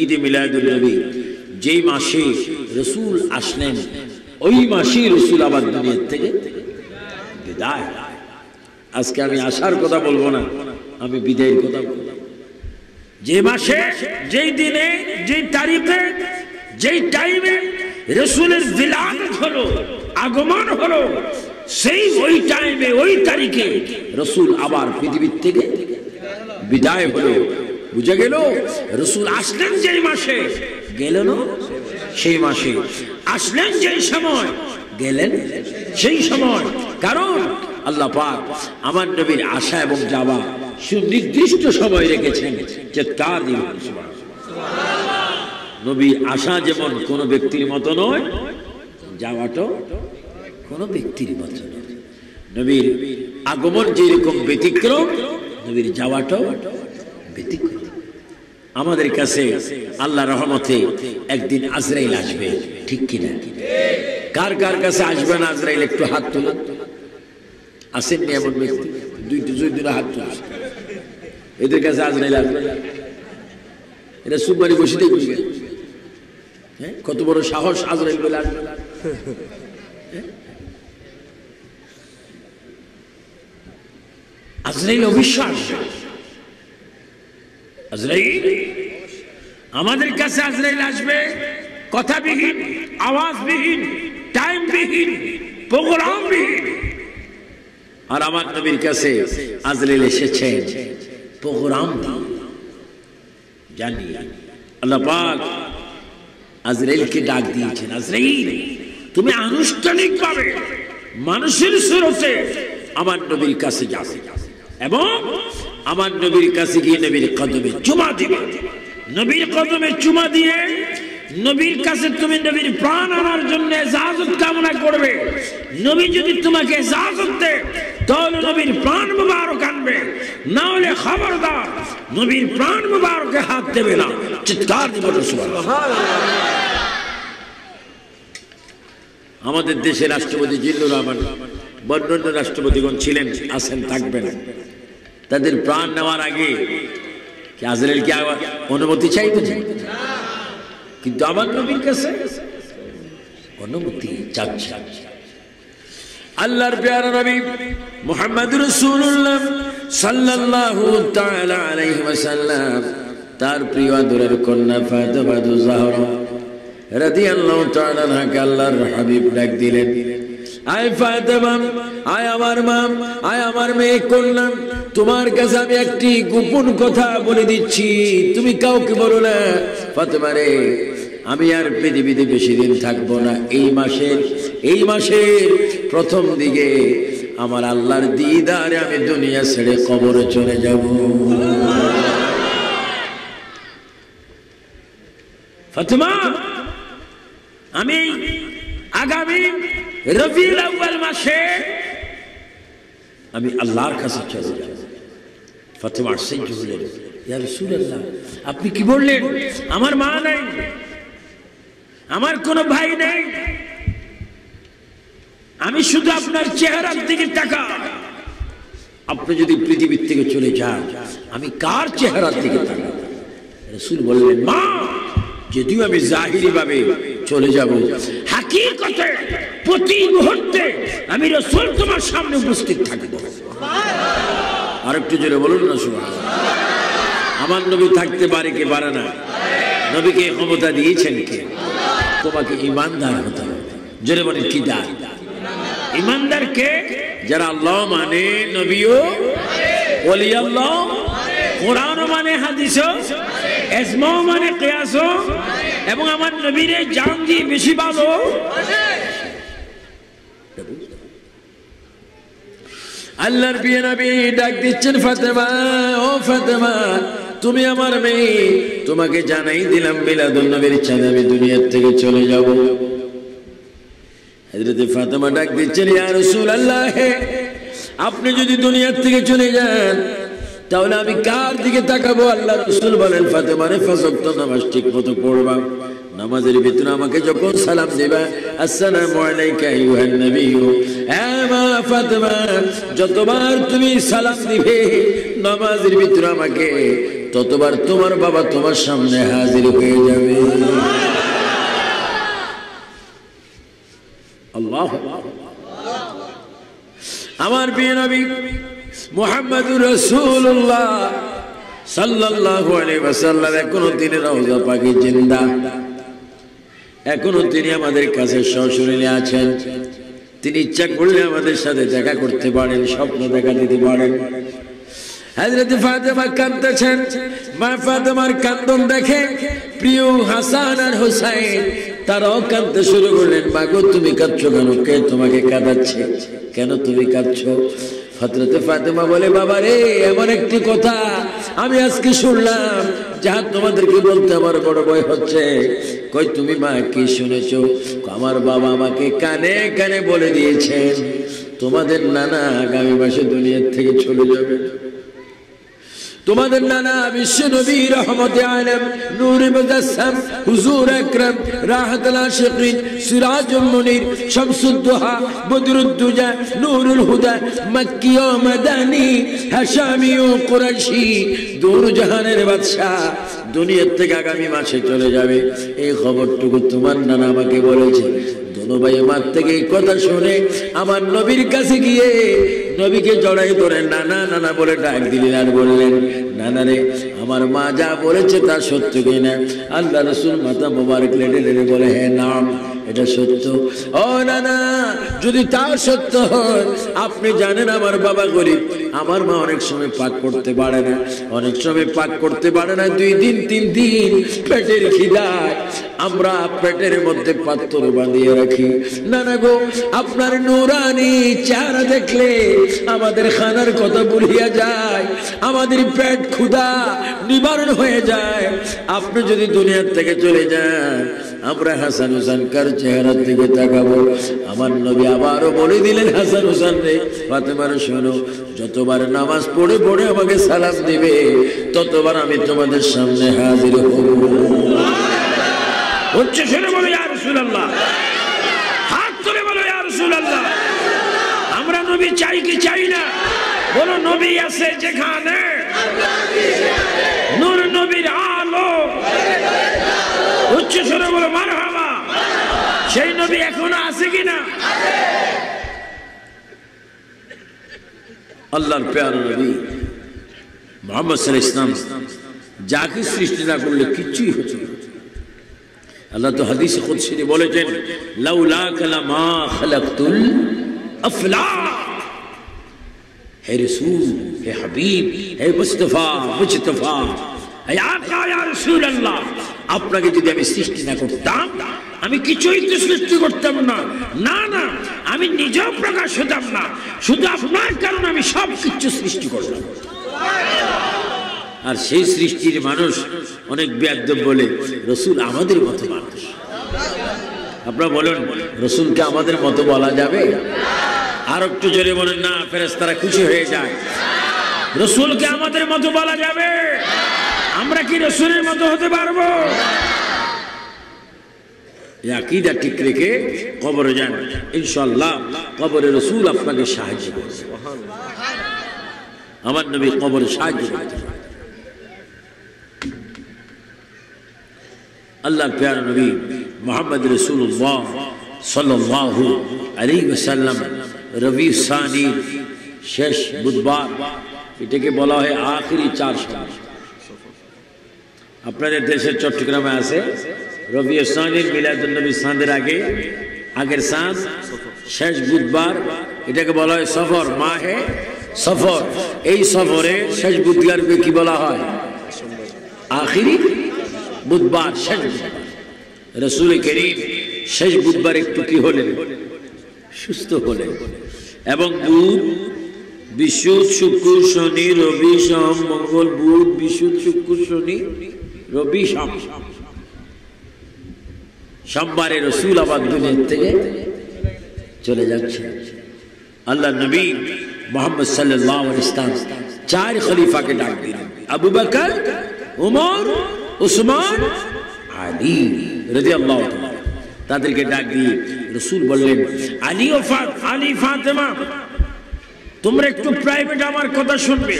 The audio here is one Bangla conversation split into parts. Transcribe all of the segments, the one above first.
ঈদ মিলাদুন নবী যেই মাসে রাসূল আসলেন ওই মাসে রাসূল আবার দুনিয়া থেকে বিদায়। আজকে আমি আসার কথা বলবো না, আমি বিদায়ের কথা বলবো। যে মাসে, যেই দিনে, যেই তারিখে, যেই টাইমে রাসূলের বিলাদত হলো, আগমন হলো, সেই ওই টাইমে ওই তারিখে রাসূল আবার পৃথিবীর থেকে বিদায় হলো। বুঝা গেল? রাসূল আসলেন যেই মাসে, গেলেন সেই মাসে, আসলেন যেই সময়, গেলেন সেই সময়। কারণ আল্লাহ পাক আমার নবীর আসা এবং যাওয়া সুনির্দিষ্ট সময় রেখেছেন। চিৎকার দিন সুবহানাল্লাহ। নবীর আসা যেমন কোন ব্যক্তির মতো নয়, যাওয়াটাও কোন ব্যক্তির মতো নয়। নবীর আগমন যেরকম ব্যতিক্রম, নবীর যাওয়াটাও ব্যতিক্রম। আমাদের কাছে আল্লাহর রহমতে একদিন আজরাইল আসবে, ঠিক কিনা? কার কার কাছে আসবে না আজরাইল? একটু হাত তুলুন। আসেননি এমন ব্যক্তি? দুইটা হাত তুলুন। এদের কাছে আজরাইল আসবে না? এটা সুবারি বসে দেখবে, হ্যাঁ, কত বড় সাহস আজরাইল বলে আসবে। আজরাইল অবিশ্বাস। আজরাইল আমাদের কাছে আজরাইল আসবে কথাবিহীন, আওয়াজবিহীন, টাইমবিহীন, প্রোগ্রামবিহীন। আর আমার নবীর কাছে আজরাইল এসেছেন প্রোগ্রাম দিয়ে। জানি আল্লাহ পাক আজরাইলকে ডাক দিয়েছেন, আজরাইল তুমি আনুষ্ঠানিকভাবে মানুষের সুরতে আমার নবীর কাছে যাবে এবং আমার নবীর কাছে গিয়ে নবীর কদমে চুমা দিবে। নবীর কদমে চুমা দিয়ে নবীর কাছে তুমি নবীর প্রাণ আনার জন্য ইজাজত কামনা করবে। নবী যদি তোমাকে ইজাজত দেয় তাহলে নবীর প্রাণ মুবারক আনবে, না হলে খবরদার নবীর প্রাণ মুবারকে হাত দেবে না। চিৎকার দিব সুবহানাল্লাহ। আমাদের দেশের রাষ্ট্রপতি জিল্লুর রহমান, বন্যন্য রাষ্ট্রপতিগণ ছিলেন, আছেন, থাকবেন। তাদের প্রাণ নেওয়ার আগে কি আজরাইল কি অনুমতি চাইবে? কিন্তু আমার নবীর কাছে অনুমতি চাচ্ছে। আল্লাহর প্যারা নবী মুহাম্মদুর রাসূলুল্লাহ সাল্লাল্লাহু তাআলা আলাইহি ওয়াসাল্লাম তার প্রিয় আদরের কন্যা ফাতেমা জাহরা রাদিয়াল্লাহু তাআলা আনহা আল্লাহর হাবিব ডাক দিলেন, আয় ফাতেমা, আয় আমার মা, আয় আমার মেয়ে কন্যা, তোমার কাছে আমি একটি গোপন কথা বলে দিচ্ছি, তুমি কাউকে বলো না। ফাতেমা রে, আমি আর পৃথিবীতে বেশি দিন থাকবো না। এই মাসের প্রথম দিকে আমার আল্লাহর দিদারে আমি দুনিয়া ছেড়ে কবরে চলে যাব। ফাতেমা, আমি আগামী রবিউল আউয়াল মাসে আমি আল্লাহর কাছে চলে যাব। ফাতেমা আশ্চর্য হলেন, ইয়া রাসূলুল্লাহ, আপনি কি বললেন? আমার মা নাই, আমার কোনো ভাই নেই, আমি শুধু আপনার চেহারার দিকে তাকাই। আপনি যদি পৃথিবীর থেকে চলে যান, আমি কার চেহারার দিকে তাকাই? রাসূল বললেন, মা, যদিও আমি জাহিরি ভাবে চলে যাব, হাকিকতে প্রতি মুহূর্তে আমি রাসূল তোমার সামনে উপস্থিত থাকব। আর একটু জোরে বলুন না সুবহানাল্লাহ। আমার নবী থাকতে পারে কি পারে না? নবীকে ক্ষমতা দিয়েছেন কে? তোমাকে ইমানদার হতে হবে। জোরে বলেন কি দান? ইমানদার কে? যারা আল্লাহ মানে, নবীও ওলি আল্লাহ, কোরআন মানে, হাদিস, ইজমা মানে, কিয়াস, এবং আমার নবীরে জান দিয়ে বেশি ভালো। আল্লাহর প্রিয় নবী ডাক দিচ্ছেন, ফাতেমা, ও ফাতেমা, তুমি আমার মেয়ে, তোমাকে জানাই দিলাম মিলাদুন নবীর চাঁদে আমি দুনিয়া থেকে চলে যাব। হযরত ফাতেমা ডাক দিচ্ছেন, ইয়া রাসূলুল্লাহ, আপনি যদি দুনিয়া থেকে চলে যান তাহলে আমি কার দিকে তাকাবো? আল্লাহ রাসূল বলেন, ফাতেমা রে, পাঁচ ওয়াক্ত নামাজ ঠিকমতো পড়বা, নামাজের ভিতরে আমাকে যখন সালাম দিবা, আসসালামু আলাইকা আইয়ুহান নবিয়্যু, মা ফাতেমা, যতবার তুমি সালাম দিবে নামাজের ভিতরে আমাকে ততবার তোমার বাবা তোমার সামনে হাজির হয়ে যাবে। আল্লাহ, আমার প্রিয় নবী মুহাম্মদুর রাসূলুল্লাহ সাল্লাল্লাহু আলাইহি ওয়াসাল্লাম এখনো তিনি রওজা পাকে জিন্দা, এখনো তিনি আমাদের কাছে সশরীরে আছেন। তিনি ইচ্ছা করলে আমাদের সাথে দেখা করতে পারেন, স্বপ্ন দেখা দিতে পারেন। হযরত ফাতেমা কাঁদতেছেন, মা ফাতেমার কান্দন দেখে প্রিয় হাসান আর হুসাইন তারাও কাঁদতে শুরু করলেন। মা গো, তুমি কাঁদছো কেন? কে তোমাকে কাঁদাচ্ছে? কেন তুমি কাঁদছো? হযরত ফাতেমা বলে, বাবা রে, এমন একটি কথা আমি আজকে শুনলাম যা তোমাদেরকে বলতে আমার বড় ভয় হচ্ছে। কই তুমি মা কি শুনেছো? আমার বাবা আমাকে কানে কানে বলে দিয়েছেন তোমাদের নানা আগামী মাসে দুনিয়া থেকে চলে যাবে। তোমাদের নানা বিশ্ব নবী রহমতে আলম নূরে মুজাসসাম হুজুর আকরাম রাহাতুল আশিকিন সিরাজুল মুনির শামসুদ দুহা বদরুদ দুজা নূরুল হুদা মক্কি ও মাদানী হাশামি ও কুরাইশি দূর জাহানের বাদশা দুনিয়া থেকে আগামী মাসে চলে যাবে। এই খবরটুকু তোমার নানা আমাকে বলেছে। দোনো ভাই আমার থেকে এই কথা শুনে আমার নবীর কাছে গিয়ে নবীকে জড়াই ধরে নানা নানা বলে ডাক দিলেন আর বললেন, নানা রে, আমার মা যা বলেছে তা সত্য কিনা? আল্লাহ রাসূল মাথা মোবারক লেড়ে লেড়ে বলে, হ্যাঁ নাম, এটা সত্য। ও নানা, যদি তা সত্য হয়, আপনি জানেন আমার বাবা গরিব, আমার মা অনেক সময় পাক করতে পারে না, অনেক সময় পাক করতে পারে না, 2 দিন 3 দিন পেটের খিদায় আমরা পেটের মধ্যে পাথর বাঁধিয়ে রাখি। নানা গো, আপনার নূরানি চেহারা দেখলে আমাদের খানার কথা ভুলিয়া যায়, আমাদের পেট ক্ষুধা নিবারণ হয়ে যায়। আপনি যদি দুনিয়ার থেকে চলে যান, আমরা হাসান হুসাইন কার চেহারার দিকে তাকাবো? আমার নবী আবারও বলে দিলেন, হাসান হুসাইন রে, ফাতেমার শোনো, যতবার নামাজ পড়ে পড়ে আমাকে সালাম দিবে ততবার আমি তোমাদের সামনে হাজির হব। উচ্চ স্বরে বলো ইয়া রাসূলুল্লাহ, হাত তুলে বলো ইয়া রাসূলুল্লাহ। আমরা নবী চাই কি চাই না? বলো, নবী আছে যেখানে নূর নবীর আলো। উচ্চ স্বরে বলো মারহাবা। সেই নবী এখনো আছে কিনা? আল্লাহর প্যারা নবী মুহাম্মদ সাল্লাল্লাহু আলাইহি ওয়াসাল্লাম যাকে সৃষ্টি না করলে কিচ্ছুই হতো না। আল্লাহ তো হাদিসে কুদসিতে বলেছেন, লাউলাকা লামা খালাকতুল আফলাক। হে রাসূল, হে হাবিব, হে মুস্তাফা মুজতফা, হে আকা ইয়া রাসূলুল্লাহ, আপনাকে যদি আমি সৃষ্টি না করতাম আমি কিছুই তো সৃষ্টি করতাম না। না না, আমি নিজেও প্রকাশ হতাম না, শুধু আপনার কারণে আমি সব কিছু সৃষ্টি করলাম। আর সেই সৃষ্টির মানুষ অনেক বেয়াদব বলে রাসূল আমাদের মতো মানুষ। আপনারা বলেন, রাসূলকে আমাদের মতো বলা যাবে? আর একটু জোরে বলেন না, ফেরেশতারা খুশি হয়ে যায়। রাসূলকে আমাদের মতো বলা যাবে? আমরা কি রাসূলের মতো হতে পারবো? এই আকীদা ঠিক রেখে কবরে যান, ইনশাআল্লাহ কবরে রাসূল আপনাকে সাহায্য করবে। আমার নবী কবরে সাহায্য করতে পারে। আল্লাহর প্যারা নবী মুহাম্মদ রাসূলুল্লাহ সাল্লাল্লাহু আলাইহি ওয়াসাল্লাম রবি সানি শেষ বুধবার, এটাকে বলা হয় আখিরি 4 সপ্তাহ। আপনাদের দেশের চট্টগ্রামে আছে রবি সানির মিলাদুন নবী সাঁদের আগের সাঁদ শেষ বুধবার, এটাকে বলা হয় সফর, মাহে সফর। এই সফরে শেষ বুধবারকে কি বলা হয়? আখিরি বুধবার, শেষ বুধবার। রাসূল করিম শেষ বুধবার একটু কি হলেন? সুস্থ হলেন। এবং বুধ, বিশুদ্ধ, শুক্র, শনি, রবি, সোম, মঙ্গল, বুধ, বিশুদ্ধ, শুক্র, শনি, রবি, সোম, সোমবারে রাসূল আবার দুনিয়া থেকে চলে যাচ্ছে। আল্লাহ নবী মুহাম্মদ সাল্লাল্লাহু আলাইহি ওয়াসাল্লাম 4 খলিফাকে ডাক দিলেন, আবু বকর, ওমর, উসমান, আলী রাদিয়াল্লাহু তাআলা। তাদেরকে ডাক দিয়ে রাসূল বললেন, আলী ও ফাতেমা, তোমরা একটু প্রাইভেট আমার কথা শুনবে।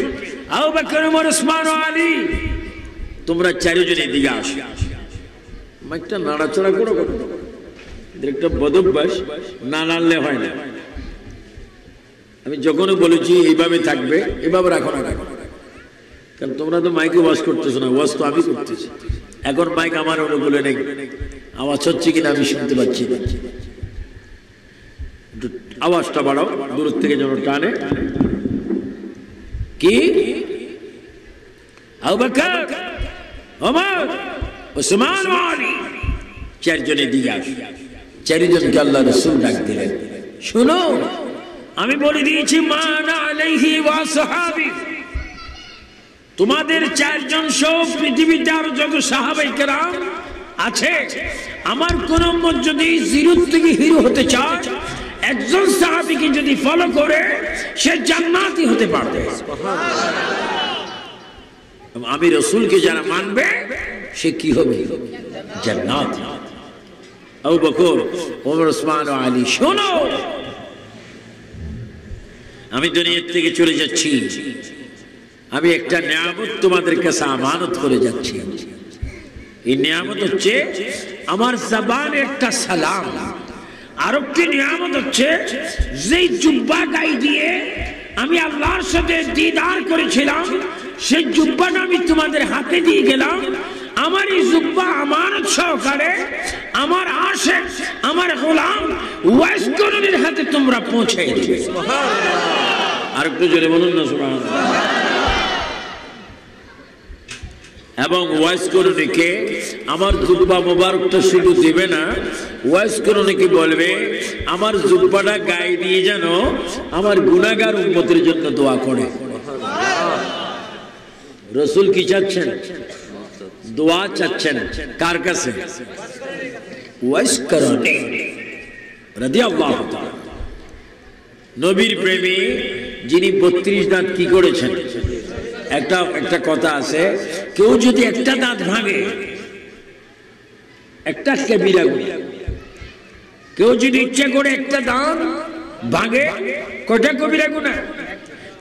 আবু বকর, ওমর, উসমান ও আলী, তোমরা চারজন এদিকে আসো। মাইকটা নাড়াচড়া করো, একটা বদভ্যাস, না নাড়লে হয় না। আমি যখনই বলেছি এইভাবে থাকবে, এভাবে রাখো না, কারণ তোমরা তো মাইকে ওয়াজ করতেছো না, ওয়াজ তো আমি করতেছি। এখন মাইক আমার অনুকূলে নেই, আওয়াজ হচ্ছে কিনা আমি শুনতে পাচ্ছি না। আওয়াজটা বাড়াও, দূর থেকে যেন টানে। কি আবু বকর, ওমর, ওসমান, আলী, চারজনে দিকে আসে। চারজনকে আল্লাহ রাসূল ডাক দিলেন, শোনো, আমি বলে দিয়েছি মান আলাইহি ওয়া সাহাবী, তোমাদের চারজন সব পৃথিবীতে আরো যত সাহাবায়ে কেরাম আছে, আমার কোন উম্মত যদি জিরো থেকে হিরো হতে চায়, একজন সাহাবীকে যদি ফলো করে সে জান্নাতি হতে পারবে। আমি রাসূলকে যারা মানবে সে কি হবে? জান্নাত। আবু বকর, ওমর, ওসমান, আলী, শোনো, আমি দুনিয়া থেকে চলে যাচ্ছি, আমি একটা নিয়ামত তোমাদের কাছে আমানত করে যাচ্ছি। এই নিয়ামত হচ্ছে আমার জবানে একটা সালাম। আর একটি নিয়ামত হচ্ছে যেই জুব্বা গায়ে দিয়ে আমি আল্লাহর সাথে দিদার করেছিলাম, সেই জুব্বাটা আমি তোমাদের হাতে দিয়ে গেলাম। আমার এই জুব্বা আমানত সহকারে আমার আশিক, আমার গোলাম ওয়াইস করণীর হাতে তোমরা পৌঁছে দিবে। আর একটু জোরে বলুন না সুবহানাল্লাহ। এবং ওয়াইস করণীকে আমার জুব্বা মোবারকটা শুধু দিবে না, ওয়াইস করণীকে বলবে আমার জুব্বাটা গায়ে দিয়ে যেন আমার গুনাহগার উম্মতের জন্য দোয়া করে। রাসূল কি চাচ্ছেন? দোয়া চাচ্ছেন। কার কাছে? ওয়াইস করণী রাদিয়াল্লাহু তাআলা। নবীর প্রেমী যিনি 32 দাঁত কি করেছেন? একটা কথা আছে, কেউ যদি একটা দাঁত ভাঙে, একটা কবিরা গুনাহ, কেউ যদি ইচ্ছা করে একটা দাঁত ভাঙে, কয়টা কবিরা গুনাহ?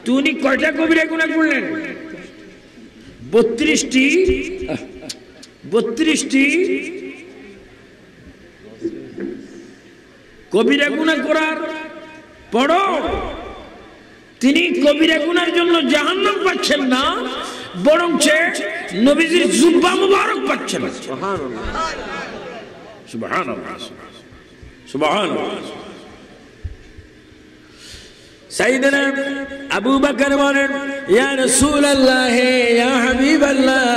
তুমি কয়টা কবিরা গুনাহ করলেন? 32টি কবিরা গুনাহ করার পরও তিনি কবিরা গুনার জন্য জাহান্নাম পাচ্ছেন না, বরং নবীজির জুব্বা মুবারক পাচ্ছেন। সুবহানাল্লাহ, সুবহানাল্লাহ, সুবহানাল্লাহ। সাইয়েদনা আবু বকর বলেন, ইয়া রাসূলুল্লাহ, ইয়া হাবিবাল্লাহ।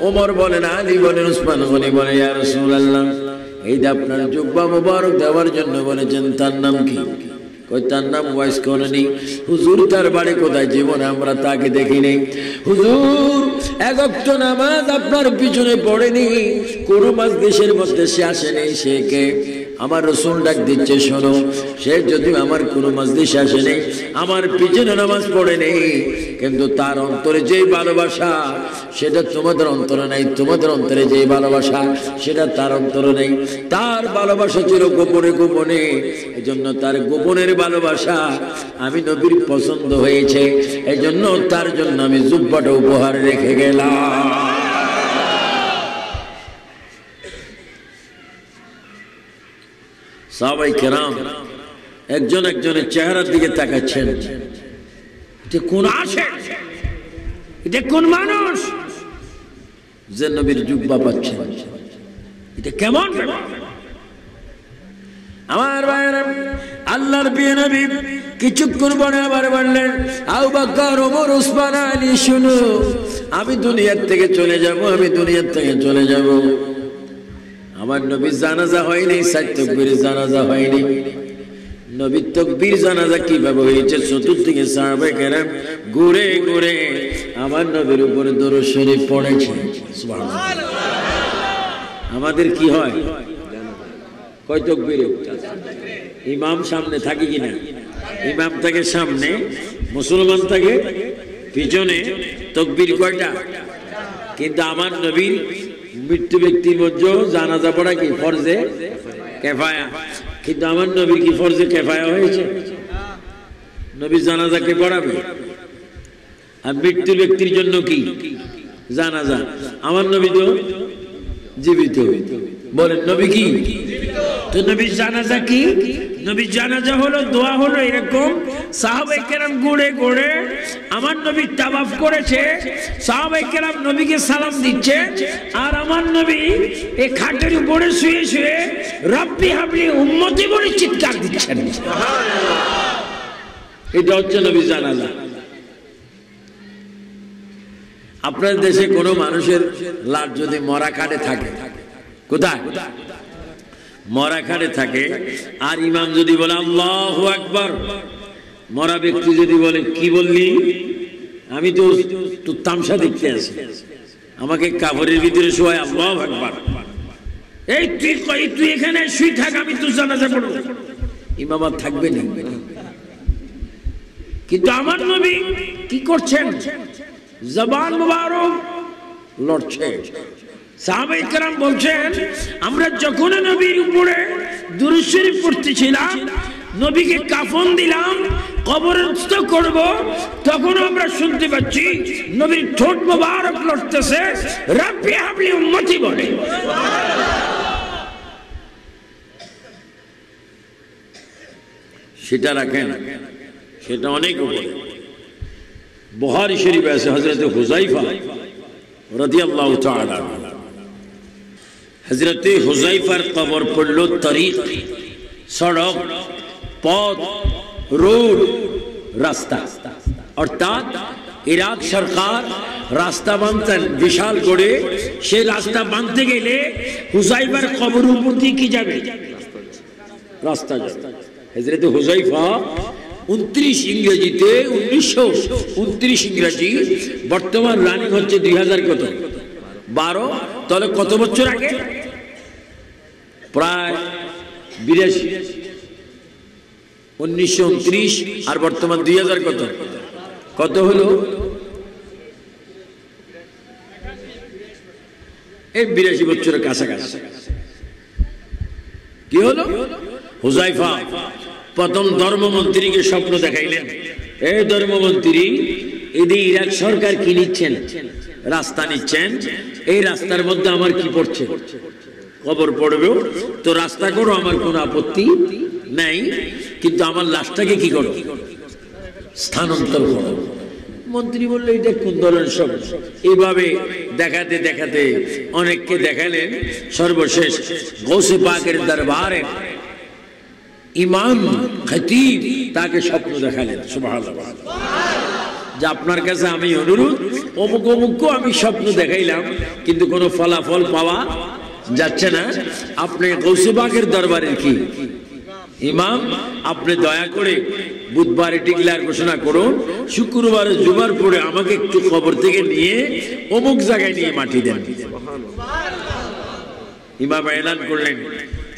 ওমর বলেন, আলী বলেন, উসমান বলেন, ইয়া রাসূলুল্লাহ, এই যে আপনার জুব্বা মুবারক দেওয়ার জন্য বলেছেন, তার নাম কি? কই তার নাম ওয়াইস করণী। হুজুর তার বাড়ি কোথায়? জীবনে আমরা তাকে দেখিনি। হুজুর এক ওয়াক্ত নামাজ আপনার পিছনে পড়েনি, কোন মজলিসের মধ্যে সে আসেনি। সে কে? আমার রাসূল ডাক দিচ্ছে, শোনো, সে যদিও আমার কোন মজলিসে আসেনি, আমার পিছনে নামাজ পড়েনি, কিন্তু তার অন্তরে যে ভালোবাসা সেটা তোমাদের অন্তরে নাই। তোমাদের অন্তরে যে ভালোবাসা সেটা তার অন্তরে নেই। তার ভালোবাসা ছিল গোপনে গোপনে, এজন্য তার গোপনের ভালোবাসা আমি নবীর পছন্দ হয়েছে, এজন্য তার জন্য আমি জুব্বাটা উপহার রেখে গেলাম। সাহাবায়ে কেরাম একজন একজনের চেহারার দিকে তাকাচ্ছেন, এটা কোন আশিক, এটা কোন মানুষ যে নবীর জুব্বা পাচ্ছে, এটা কেমন? আমার ভাইরা, আল্লাহর প্রিয় নবী কিছুক্ষণ পরে আবার বললেন, আবু বকর, ওমর, ওসমান, আলী, শুনো, আমি দুনিয়ার থেকে চলে যাব, আমি দুনিয়ার থেকে চলে যাব। আমার নবীর জানাজা হয়নি, 4 তাকবীরের জানাজা হয়নি। নবীর তাকবীর জানাজা কিভাবে হয়েছে? চতুর্দিকে সাহাবায়ে কেরাম ঘুরে ঘুরে আমার নবীর উপরে দরুদ শরীফ পড়েছে। সুবহানাল্লাহ। আমাদের কি হয়? কয় তাকবীরে? ইমাম সামনে থাকে কিনা? ইমাম থাকে সামনে, মুসলমান থাকে পিছনে। তাকবীর কয়টা? কিন্তু আমার নবীর মৃত্যু ব্যক্তির মধ্যে জানাজা পড়া কি ফরজে কিফায়া, কিন্তু আমার নবীর কি ফরজে কিফায়া হয়েছে? নবী জানাজা কে পড়াবে? আর মৃত্যু ব্যক্তির জন্য কি জানাজা। আমার নবী তো জীবিত। বলেন নবী কি? তো নবীর জানাজা কি? নবীর জানাজা হলো, দোয়া হলো এরকম, সাহাবায়ে কেরাম ঘুরে ঘুরে আমার নবী তাওয়াফ করেছে, সাহাবায়ে কেরাম নবীকে সালাম দিচ্ছে, আর আমার নবী এই খাটের উপরে শুয়ে শুয়ে রব্বি হাবলি উম্মতি বলে চিৎকার দিচ্ছেন। এটা হচ্ছে নবীর জানাজা। আপনার দেশে কোনো মানুষের লাশ যদি মরা খাটে থাকে, কোথায় মরা খাটে থাকে, আর ইমাম যদি বলে আল্লাহু আকবার, মরা ব্যক্তি যদি বলে কি বললি, আমি তো তোর তামসা দেখতে আসি, আমাকে কাপড়ের ভিতরে শোয়াই আল্লাহু আকবার, এই তুই এখানে শুই থাক, আমি তোর জানাজা পড়ব, ইমাম আর থাকবে না। কিন্তু আমার নবী কি করছেন? জবান মুবারক লড়ছে। সাহাবায়ে কেরাম বলছেন, আমরা যখন নবীর উপরে দুরূদ শরীফ পড়তেছিলাম, নবীকে কাফন দিলাম, কবরস্থ করব, তখন আমরা শুনতে পাচ্ছি নবীর ঠোঁট মুবারক লড়তেছে, রব্বি হাবলি উম্মতি বলে। সেটা রাখেন, সেটা অনেক উপরে। বুখারী শরীফে আছে হযরত হুযায়ফা রাদিয়াল্লাহু তাআলা, হযরত হুযায়ফার কবর পড়লো তরিক, সড়ক, পথ, রোড, রাস্তা। অর্থাৎ ইরাক সরকার রাস্তা বাঁধতেন বিশাল করে, সেই রাস্তা বাঁধতে গেলে হুযায়ফার কবর উপর দিয়ে কি যাবে? রাস্তা যাবে। হযরত হুযায়ফা 29 ইংরেজিতে 1929 ইংরেজি, বর্তমান রানিং হচ্ছে 2012, তাহলে কত বছর আগে? প্রায় 82। 1929 আর বর্তমান 2000 কত হলো? এই 82 বছরের কাছাকাছি। কি হলো? হুযায়ফা প্রথম ধর্মমন্ত্রীকে স্বপ্ন দেখাইলেন, এই ধর্মমন্ত্রী, এদিকে ইরাক সরকার কি নিচ্ছেন? রাস্তা নিচ্ছেন, এই রাস্তার মধ্যে আমার কি পড়ছে? কবর পড়বে, তো রাস্তা করো, আমার কোনো আপত্তি নাই, কিন্তু আমার লাশটাকে কি করো? স্থানান্তর করো। মন্ত্রী বললো এটা কোন ধরনের সব? এইভাবে দেখাতে দেখাতে অনেককে দেখালেন, সর্বশেষ গৌসে পাকের দরবারে ইমাম খতিব তাকে স্বপ্ন দেখালেন। সুবহানাল্লাহ। যে আপনার কাছে আমি অনুরোধ, অমুক অমুককে আমি স্বপ্ন দেখাইলাম, কিন্তু কোনো ফলাফল পাওয়া যাচ্ছে না, আপনি গৌসে পাকের দরবারের কি ইমাম, আপনি দয়া করে বুধবারে ডিক্লেয়ার ঘোষণা করুন, শুক্রবারে জুমার পরে আমাকে একটু কবর থেকে নিয়ে অমুক জায়গায় নিয়ে মাটি দেন। ইমাম এলান করলেন,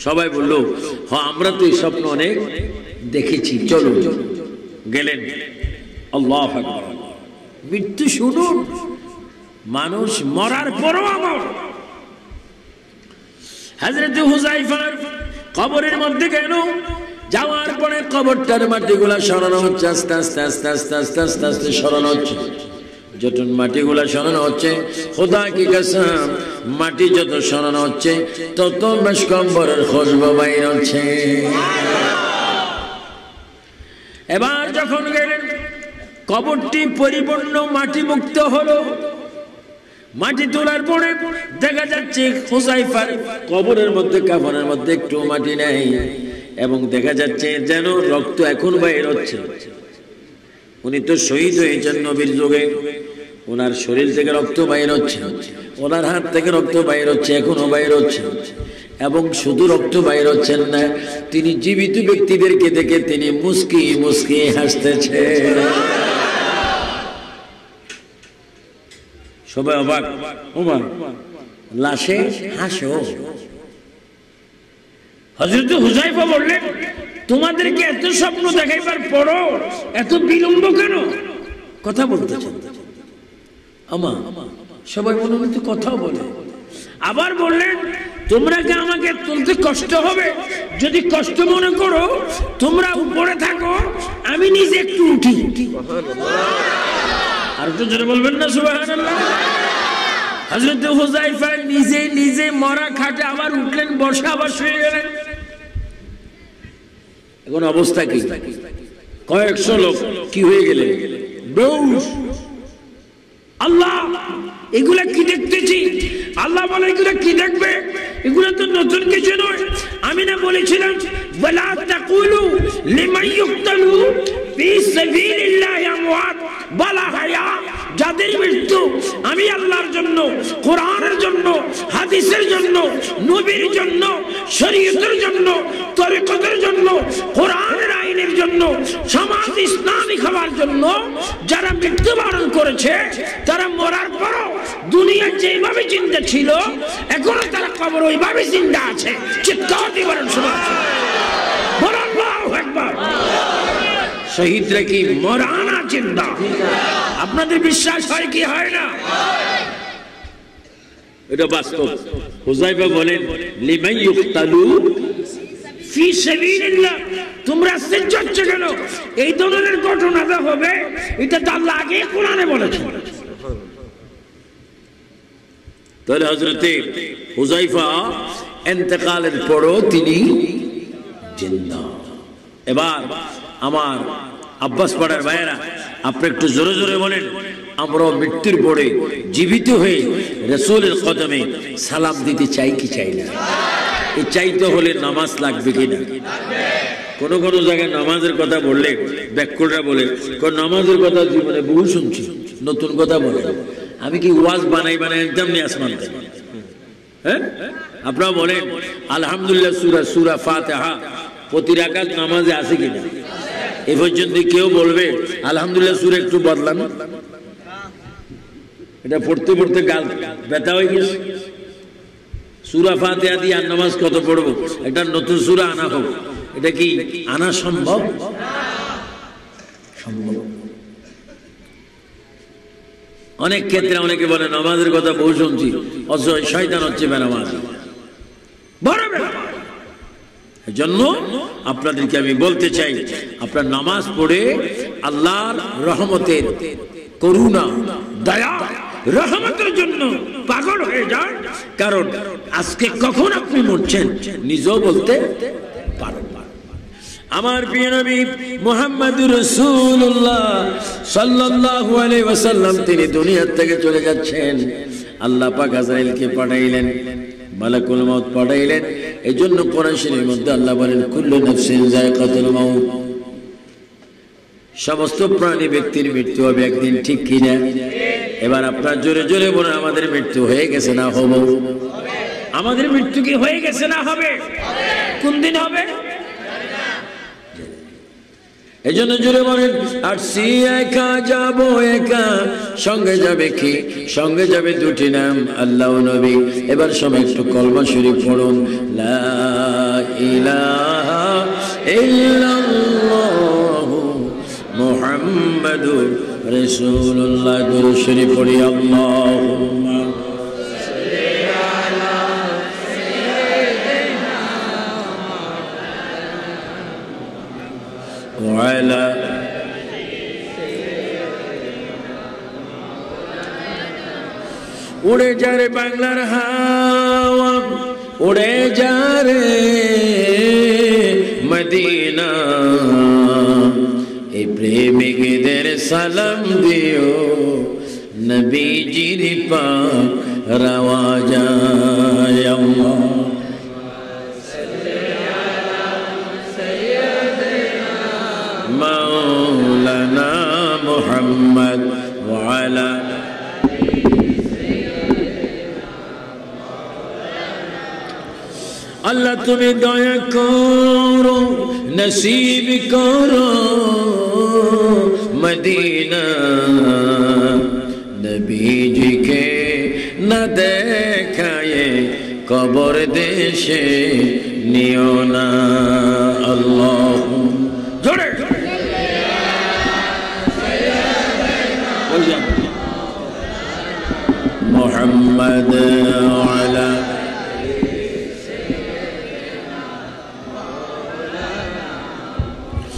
সবাই বললো হ্যাঁ আমরা তো এই স্বপ্ন অনেক দেখেছি, চলো। গেলেন। আল্লাহু আকবার। মৃত্যু শুনুন, মানুষ মরার পরও আমার। হযরত হুযায়ফার কবরের মধ্যে গেল, যাওয়ার পরে কবরটার মাটিগুলা সরানো হচ্ছে, আস্তে আস্তে আস্তে আস্তে আস্তে আস্তে আস্তে সরানো হচ্ছে। যত মাটিগুলা সরানো হচ্ছে, খোদা কি কসম, মাটি যত সরানো হচ্ছে তত বেশ কবরের খুশবু বাইর হচ্ছে। এবার যখন গেলেন, কবরটি পরিপূর্ণ মাটি মুক্ত হলো। মাটি তোলার পরে দেখা যাচ্ছে হুযায়ফার কবরের মধ্যে, কাফনের মধ্যে একটু মাটি নেই, এবং দেখা যাচ্ছে যেন রক্ত এখন বাইর হচ্ছে। উনি তো শহীদ হয়েছেন নবীর যুগে, ওনার শরীর থেকে রক্ত বাইর হচ্ছে, ওনার হাত থেকে রক্ত বাইর হচ্ছে, এখনো বাইর হচ্ছে। এবং শুধু রক্ত বাইর হচ্ছেন না, তিনি জীবিত ব্যক্তিদেরকে দেখে তিনি মুস্কি মুস্কি হাসতেছে। সবাই অবাক, ওমা লাশে হাসো। হযরত হুযায়ফা বললেন, তোমাদেরকে এত স্বপ্ন দেখাইবার পরও এত বিলম্ব কেন? কথা বলতেছেন আমা, সবাই মনে মনে কথা বলে। আবার বললেন, তোমরা কি আমাকে তুলতে কষ্ট হবে? যদি কষ্ট মনে করো তোমরা উপরে থাকো, আমি নিজে একটু উঠি। আর তো জোরে বলবেন না সুবহানাল্লাহ। হযরত হুযায়ফা নিজে নিজে মরা খাটে আবার উঠলেন, বসে আবার শুয়ে গেলেন। এখন অবস্থা কি? কয়েকশো লোক কি হয়ে গেলেন? বেহুশ। আল্লাহ, এগুলা কি দেখতেছি? আল্লাহ বলে এগুলা কি দেখবে? এগুলা তো নতুন কিছু নয়। আমি না বলেছিলাম ওয়ালা তাকুলু লিমান ইউকতালু ফি সাবিলিল্লাহি আমওয়াত বাল আহয়া, যাদের মৃত্যু আমি আল্লাহর জন্য, কোরআনের জন্য, হাদিসের জন্য, নবীর জন্য, শরীয়তের জন্য, তরিকতের জন্য, কোরআনের আইনের জন্য, সমাজ ইসলামিক হওয়ার জন্য যারা মৃত্যুবরণ করেছে, তারা মরার পরও দুনিয়া যেভাবে জিন্দা ছিল এখনো তারা কবর ওইভাবে জিন্দা আছে। চিৎকার দিয়ে বলেন সুবহানাল্লাহ, আল্লাহু আকবার। শহীদরা কি মরা না জিন্দা? আপনাদের বিশ্বাস হয় কি হয় না? এটা বাস্তব। হুযায়ফা বলেন লিমান ইউকতালু ফি সাবিলিল্লাহ, তোমরা আশ্চর্য হচ্ছ কেন? এই ধরনের ঘটনা যা হবে এটা তো আল্লাহ আগে কোরআনে বলেছেন। তাহলে হযরতে হুযায়ফা ইন্তেকালের পরও তিনি জিন্দা। এবার আমার আব্বাস পাড়ার ভাইয়েরা, আপনি একটু জোরে জোরে বলেন, আমরা মৃত্যুর পরে জীবিত হয়ে রাসূলের কদমে সালাম দিতে চাই কি চাই না? এই চাইতে হলে নামাজ লাগবে কিনা? কোন কোন জায়গায় নামাজের কথা বললে ব্যাকুলরা বলে নামাজের কথা জীবনে বহু শুনছি, নতুন কথা বলে। আমি কি ওয়াজ বানাই বানাই একদম নিয়ে আসমান থেকে? হ্যাঁ, আপনারা বলেন আলহামদুলিল্লাহ সূরা ফাতিহা প্রতি রাকাত নামাজে আছে কিনা? এই পর্যন্ত কেউ বলবে আলহামদুলিল্লাহ সূরা একটু বদলান? এটা পড়তে পড়তে গাল ব্যথা হয়ে গেছে। সূরা ফাতিহা দিয়ে আর নামাজ কত পড়বো? একটা নতুন সূরা আনা হোক, এটা কি আনা সম্ভব? সম্ভব। অনেক ক্ষেত্রে অনেকে বলে নামাজের কথা বহু শুনছি, অথচ শয়তান হচ্ছে বেনামাজ, বড় বেনামাজ। এজন্য আপনাদেরকে আমি বলতে চাই, আপনার নামাজ পড়ে আল্লাহর রহমতের, করুণা, দয়া, রহমতের জন্য পাগল হয়ে যান। কারণ আজকে কখন আপনি মরছেন নিজেও বলতে পারেন না। আমার প্রিয় নবী মুহাম্মদুর রাসূলুল্লাহ সাল্লাল্লাহু আলাইহি ওয়াসাল্লাম তিনি দুনিয়া থেকে চলে যাচ্ছেন। আল্লাহ পাক আজরাইলকে পাঠাইলেন, মালাকুল মউত পাঠাইলেন। এজন্য কোরআন শরীফের মধ্যে আল্লাহ বলেন কুল্লু নাফসিন যায়কাতুল মাউত, সমস্ত প্রাণী ব্যক্তির মৃত্যু হবে একদিন, ঠিক কিনা? এবার আপনার জোরে জোরে বলেন আমাদের মৃত্যু হয়ে গেছে না হবে? আমাদের মৃত্যু কি হয়ে গেছে না হবে? কোন দিন হবে? এজন্য জোরে বলেন আসছি একা যাব একা, সঙ্গে যাবে কি? সঙ্গে যাবে দুটি নাম, আল্লাহ ও নবী। এবার সবাই একটু কলমা শরীফ পড়ুন, লা ইলাহা ইল্লাল্লাহু মুহাম্মাদুর রাসূলুল্লাহ। দুরূদ শরীফ পড়ি, আল্লাহুম্মা সাল্লি আলা সাইয়্যিদিনা ওয়া আলা উড়ে যা রে বাংলার হাওয়া, উড়ে যা রে মদিনা, এই প্রেমিকদের সালাম দিও, নবীজির পাক রওয়া যায়। আল্লাহ মাওলানা মুহাম্মদ ওয়া আলা আল্লাহ তুমি দয়া করো, নসিব করো মদিনা, নবীজিকে না দেখায়ে কবর দেশে নিও না। আল্লাহ জোরে মুহাম্মদ আলা